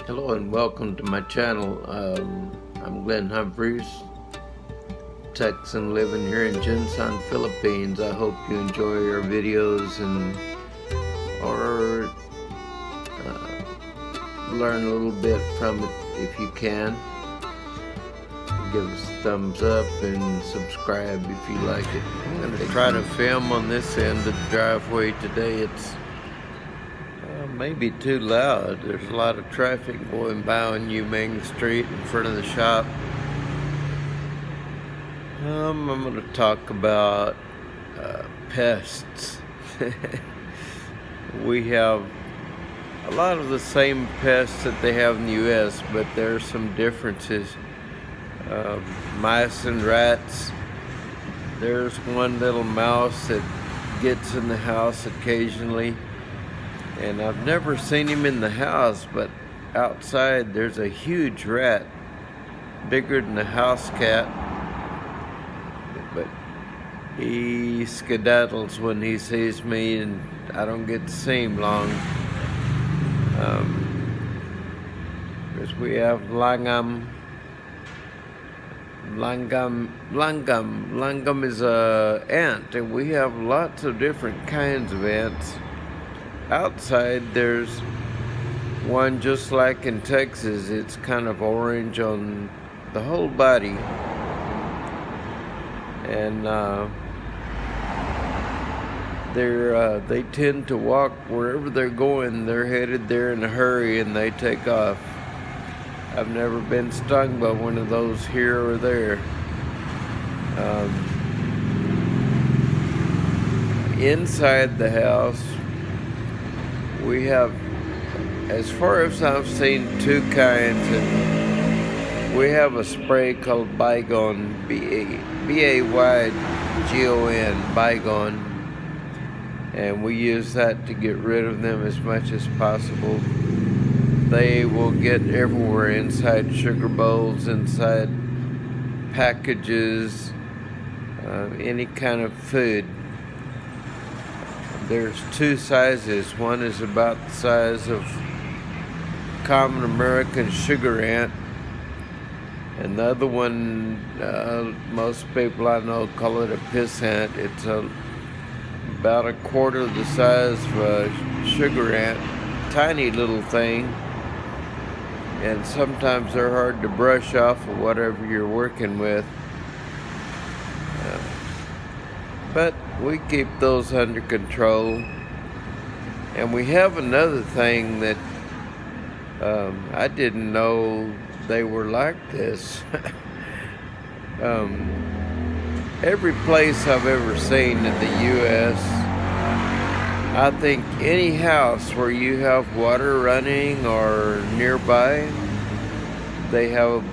Hello and welcome to my channel. I'm Glenn Humphreys, Texan living here in Jinsan, Philippines. I hope you enjoy our videos or learn a little bit from it if you can. Give us a thumbs up and subscribe if you like it. I'm going to try to film on this end of the driveway today. It's maybe too loud. There's a lot of traffic going by on New Main Street in front of the shop. I'm going to talk about pests. We have a lot of the same pests that they have in the U.S., but there are some differences. Mice and rats. There's one little mouse that gets in the house occasionally. And I've never seen him in the house, but outside there's a huge rat, bigger than a house cat. But he skedaddles when he sees me, and I don't get to see him long. Because we have langam. Langam is a ant, and we have lots of different kinds of ants. Outside there's one just like in Texas. It's kind of orange on the whole body, and they tend to walk wherever they're going. They're headed there in a hurry and they take off. I've never been stung by one of those here or there. Inside the house we have, as far as I've seen, two kinds. And we have a spray called Baygon, B-A-Y-G-O-N, Baygon, and we use that to get rid of them as much as possible. They will get everywhere, inside sugar bowls, inside packages, any kind of food. There's two sizes. One is about the size of common American sugar ant, and the other one, most people I know call it a piss ant. It's about a quarter the size of a sugar ant, tiny little thing, and sometimes they're hard to brush off of whatever you're working with. But we keep those under control. And we have another thing that I didn't know they were like this. Every place I've ever seen in the U.S., I think any house where you have water running or nearby, they have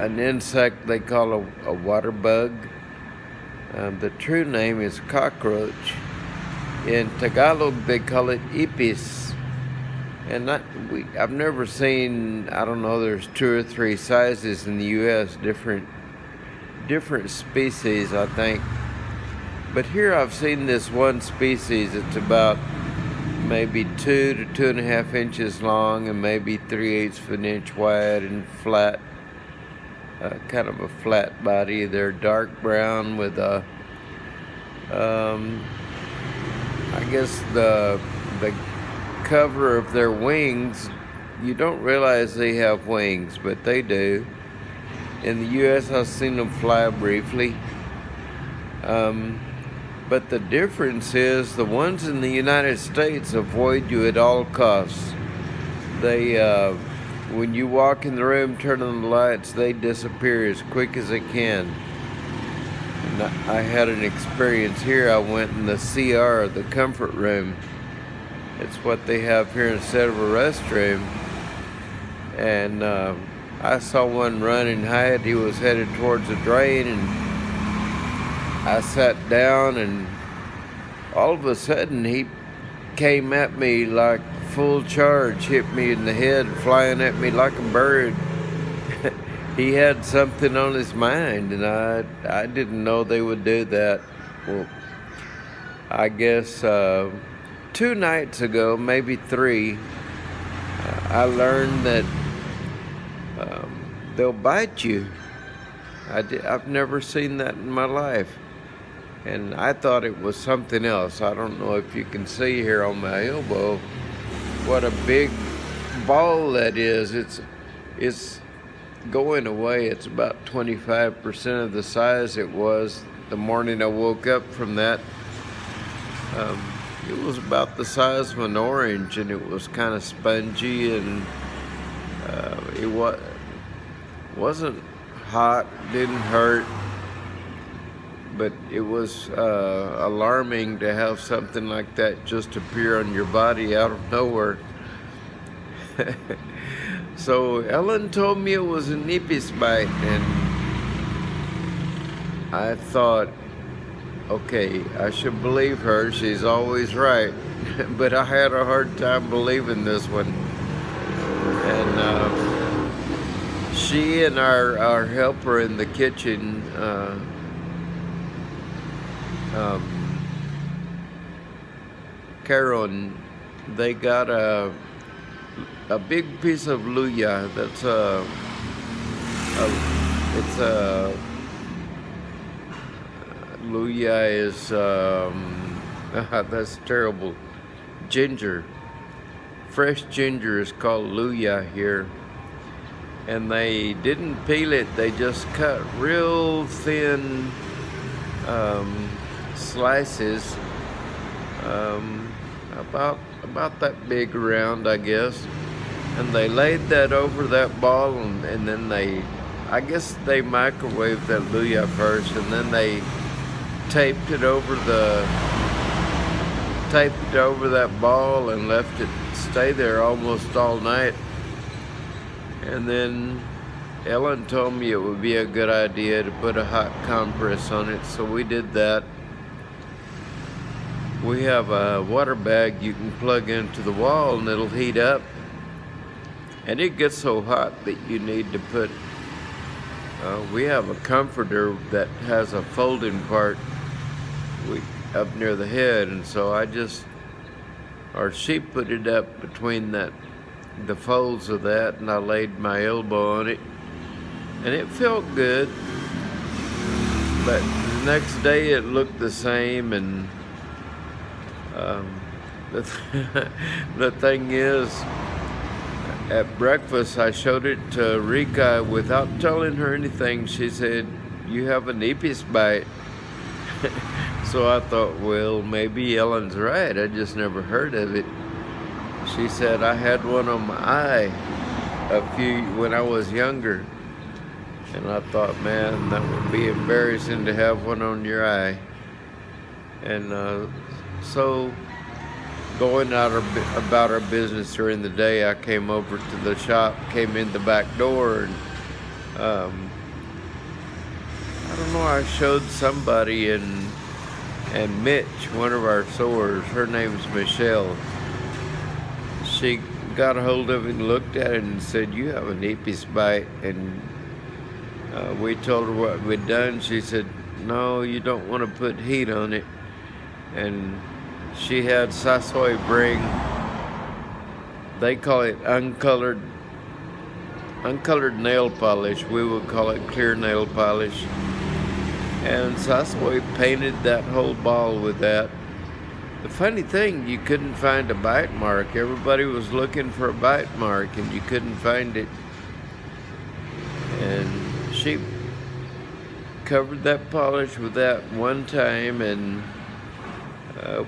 an insect they call a water bug. The true name is cockroach. In Tagalog, they call it ipis. And I've never seen, I don't know, there's 2 or 3 sizes in the U.S., different species, I think. But here I've seen this one species. It's about maybe 2 to 2.5 inches long and maybe 3/8 of an inch wide and flat. Kind of a flat body. They're dark brown with a, I guess the cover of their wings, you don't realize they have wings, but they do. In the U.S., I've seen them fly briefly. But the difference is the ones in the United States avoid you at all costs. They, when you walk in the room, turn on the lights, they disappear as quick as they can. And I had an experience here. I went in the CR, the comfort room. It's what they have here instead of a restroom. And I saw one run and hide. He was headed towards the drain, and I sat down, and all of a sudden he came at me like full charge, hit me in the head, flying at me like a bird. He had something on his mind, and I didn't know they would do that. Well, I guess 2 nights ago, maybe 3, I learned that they'll bite you. I've never seen that in my life. And I thought it was something else. I don't know if you can see here on my elbow what a big ball that is. It's going away. It's about 25% of the size it was the morning I woke up from that. It was about the size of an orange, and it was kind of spongy, and it wasn't hot, didn't hurt, but it was alarming to have something like that just appear on your body out of nowhere. So Ellen told me it was an Ipis bite, and I thought, okay, I should believe her. She's always right. But I had a hard time believing this one. And she and our helper in the kitchen, Karen, they got a big piece of luya. That's luya is that's terrible. Ginger, fresh ginger is called luya here, and they didn't peel it. They just cut real thin slices, about that big around, I guess. And they laid that over that ball, and then I guess they microwaved that luya first, and then they taped it over that ball and left it stay there almost all night. And then Ellen told me it would be a good idea to put a hot compress on it, so we did that. We have a water bag you can plug into the wall, and it'll heat up. And it gets so hot that you need to put, we have a comforter that has a folding part up near the head, and so she put it up between the folds of that, and I laid my elbow on it, and it felt good. But the next day it looked the same, and the thing is, at breakfast, I showed it to Rika without telling her anything. She said, "You have an Ipis bite." So I thought, well, maybe Ellen's right. I just never heard of it. She said, "I had one on my eye when I was younger." And I thought, man, that would be embarrassing to have one on your eye. And so going out about our business during the day, I came over to the shop, came in the back door, and I don't know, I showed somebody, and Mitch, one of our sewers, her name's Michelle, she got a hold of it and looked at it and said, "You have an Ipis bite." And we told her what we'd done. She said, "No, you don't want to put heat on it." And she had Sasoi bring, they call it uncolored nail polish. We would call it clear nail polish. And Sasoi painted that whole ball with that. The funny thing, you couldn't find a bite mark. Everybody was looking for a bite mark, and you couldn't find it. And she covered that polish with that one time, and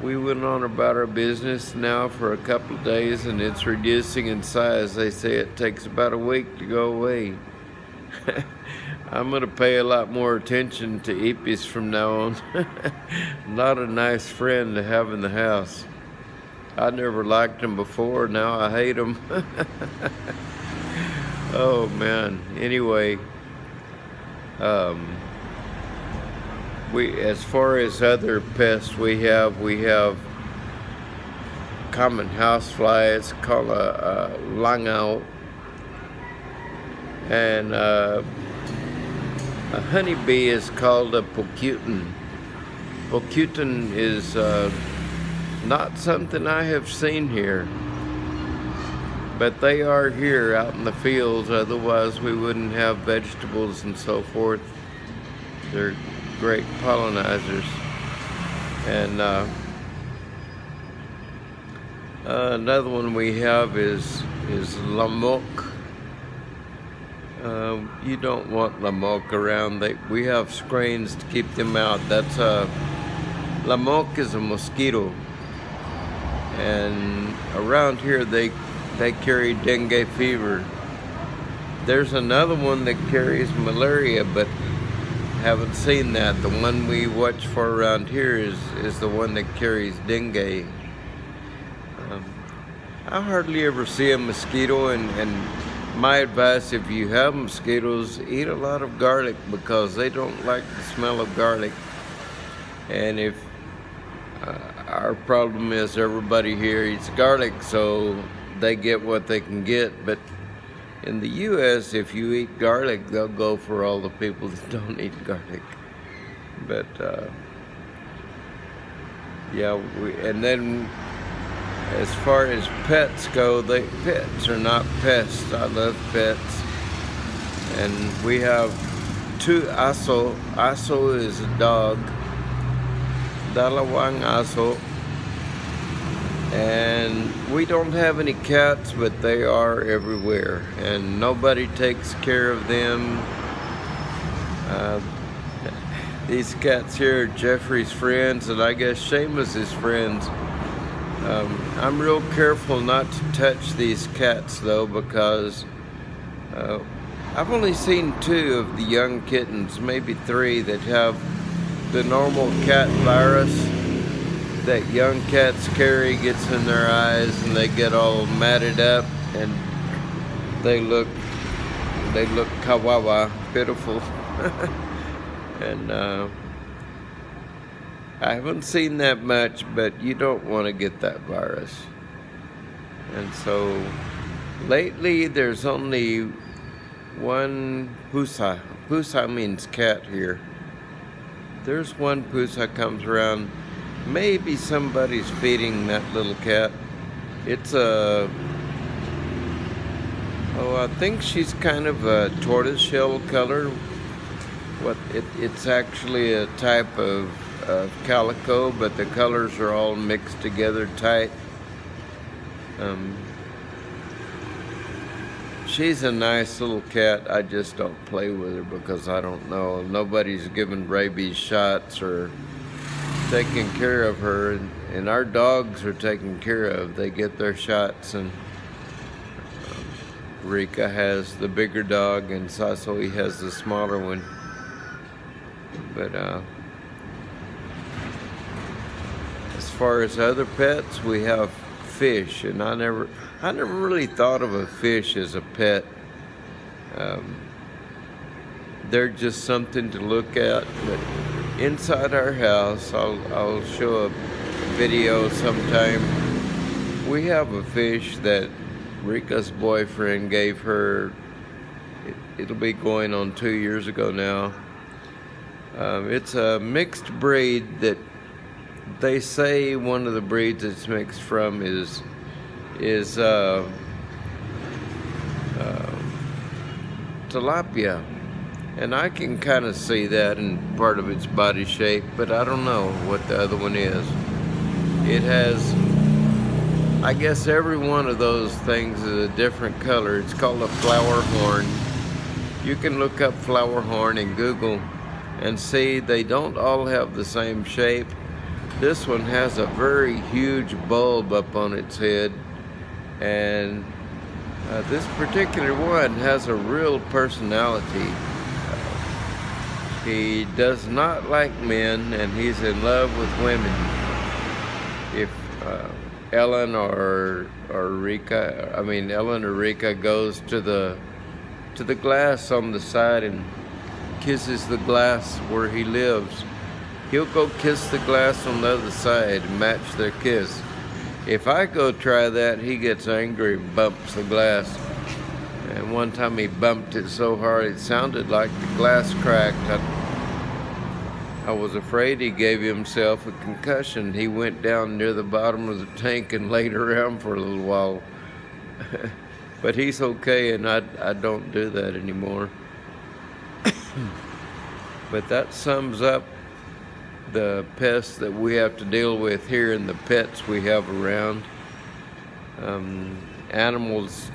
we went on about our business now for a couple of days, and it's reducing in size. They say it takes about a week to go away. I'm going to pay a lot more attention to Ipis from now on. Not a nice friend to have in the house. I never liked them before, now I hate them. Oh man, anyway, as far as other pests we have common housefly. It's called a langau, and a honeybee is called a pocutin. Pocutin is not something I have seen here, But they are here out in the fields, otherwise we wouldn't have vegetables and so forth. They're great pollinizers. And another one we have is lamok. You don't want lamok around. We have screens to keep them out. That's lamok is a mosquito, and around here they carry dengue fever. There's another one that carries malaria, but haven't seen that. The one we watch for around here is the one that carries dengue. I hardly ever see a mosquito, and my advice, if you have mosquitoes, eat a lot of garlic, because they don't like the smell of garlic. And if our problem is everybody here eats garlic, so they get what they can get. But in the U.S., if you eat garlic, they'll go for all the people that don't eat garlic. But yeah, and then as far as pets go, pets are not pests. I love pets. And we have 2 aso. Aso is a dog. Dalawang aso. And we don't have any cats, but they are everywhere. And nobody takes care of them. These cats here are Jeffrey's friends, and I guess Seamus's friends. I'm real careful not to touch these cats though, because I've only seen 2 of the young kittens, maybe 3, that have the normal cat virus that young cats carry. Gets in their eyes and they get all matted up, and they look kawawa, pitiful. And I haven't seen that much, but you don't want to get that virus. And so lately there's only one pusa. Pusa means cat here. There's one pusa comes around. Maybe somebody's feeding that little cat. It's I think she's kind of a tortoiseshell color. It's actually a type of calico, but the colors are all mixed together tight. She's a nice little cat. I just don't play with her because I don't know. Nobody's given rabies shots or taking care of her, and our dogs are taken care of. They get their shots, and Rika has the bigger dog, and Sasoi has the smaller one. But as far as other pets, we have fish, and I never really thought of a fish as a pet. They're just something to look at. But inside our house, I'll show a video sometime. We have a fish that Rika's boyfriend gave her. It'll be going on 2 years ago now. It's a mixed breed that they say one of the breeds it's mixed from is tilapia, and I can kind of see that in part of its body shape, but I don't know what the other one is. It has, I guess every one of those things is a different color. It's called a flower horn. You can look up flower horn in Google and see they don't all have the same shape. This one has a very huge bulb up on its head, and this particular one has a real personality. He does not like men, and he's in love with women. If Ellen or Rika goes to the glass on the side and kisses the glass where he lives, he'll go kiss the glass on the other side and match their kiss. If I go try that, he gets angry and bumps the glass. And one time he bumped it so hard it sounded like the glass cracked. I was afraid he gave himself a concussion. He went down near the bottom of the tank and laid around for a little while. But he's okay, and I don't do that anymore. But that sums up the pests that we have to deal with here and the pets we have around. Animals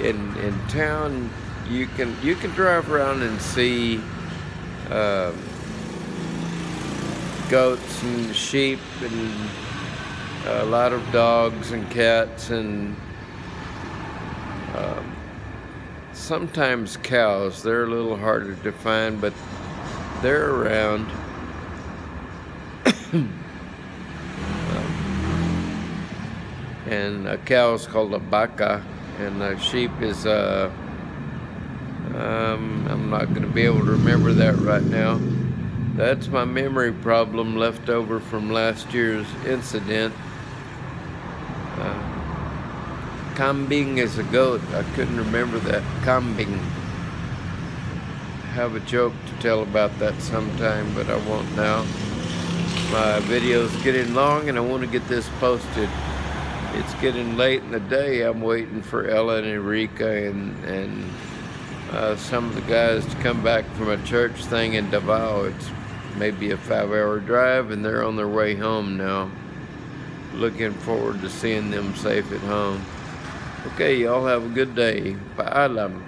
in town, you can drive around and see goats and sheep and a lot of dogs and cats and sometimes cows. They're a little harder to find, but they're around. And a cow is called a vaca, and a sheep is I'm not going to be able to remember that right now. That's my memory problem left over from last year's incident. Kambing is a goat. I couldn't remember that. Kambing. I have a joke to tell about that sometime, but I won't now. My video's getting long and I want to get this posted. It's getting late in the day. I'm waiting for Ella and Enrica and some of the guys to come back from a church thing in Davao. It's maybe a 5-hour drive and they're on their way home now. Looking forward to seeing them safe at home. Okay, y'all have a good day. Paalam.